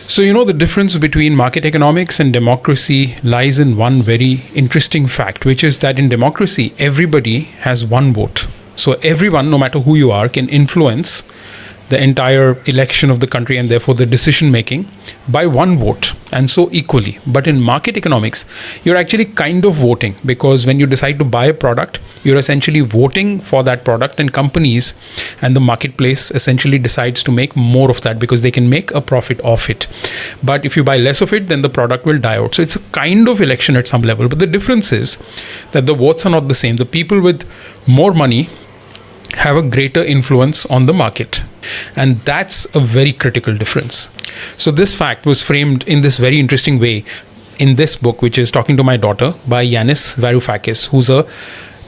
So, the difference between market economics and democracy lies in one very interesting fact, which is that in democracy, everybody has one vote. So, everyone, no matter who you are, can influence the entire election of the country and therefore the decision making by one vote, and so equally. But in market economics, you're actually kind of voting, because when you decide to buy a product, you're essentially voting for that product, and companies and the marketplace essentially decides to make more of that because they can make a profit off it. But if you buy less of it, then the product will die out. So it's a kind of election at some level. But the difference is that the votes are not the same. The people with more money have a greater influence on the market. And that's a very critical difference. So this fact was framed in this very interesting way in this book, which is Talking to My Daughter by Yanis Varoufakis, who's a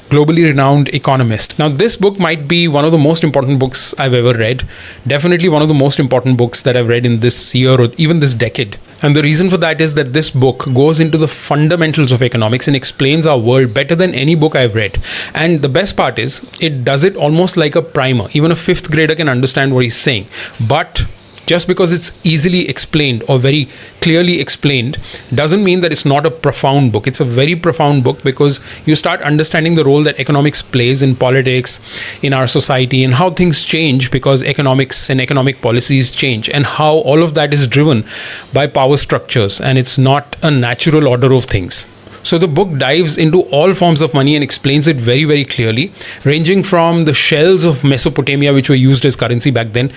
globally renowned economist. Now, this book might be one of the most important books I've ever read. Definitely one of the most important books that I've read in this year or even this decade. And the reason for that is that this book goes into the fundamentals of economics and explains our world better than any book I've read. And the best part is, it does it almost like a primer. Even a fifth grader can understand what he's saying. But just because it's easily explained or very clearly explained doesn't mean that it's not a profound book. It's a very profound book because you start understanding the role that economics plays in politics, in our society, and how things change because economics and economic policies change, and how all of that is driven by power structures, and it's not a natural order of things. So the book dives into all forms of money and explains it very, very clearly, ranging from the shells of Mesopotamia, which were used as currency back then,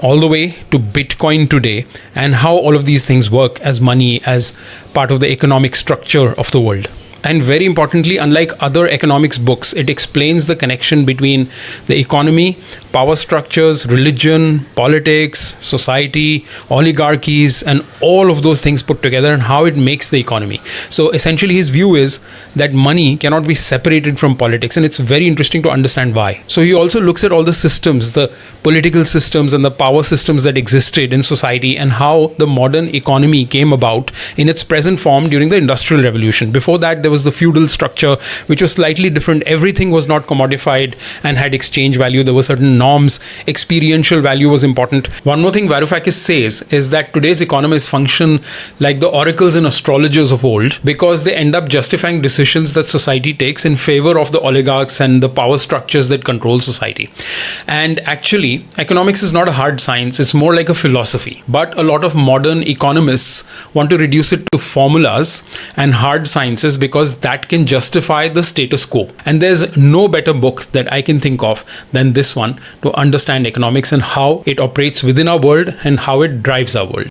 all the way to Bitcoin today, and how all of these things work as money, as part of the economic structure of the world. And very importantly, unlike other economics books, it explains the connection between the economy, power structures, religion, politics, society, oligarchies, and all of those things put together, and how it makes the economy. So essentially his view is that money cannot be separated from politics, and it's very interesting to understand why. So he also looks at all the systems, the political systems and the power systems that existed in society, and how the modern economy came about in its present form during the Industrial Revolution. Before that, there was the feudal structure, which was slightly different. Everything was not commodified and had exchange value. There were certain norms. Experiential value was important. One more thing Varoufakis says is that today's economists function like the oracles and astrologers of old, because they end up justifying decisions that society takes in favor of the oligarchs and the power structures that control society. And actually, economics is not a hard science. It's more like a philosophy. But a lot of modern economists want to reduce it to formulas and hard sciences because that can justify the status quo. And there's no better book that I can think of than this one to understand economics and how it operates within our world and how it drives our world.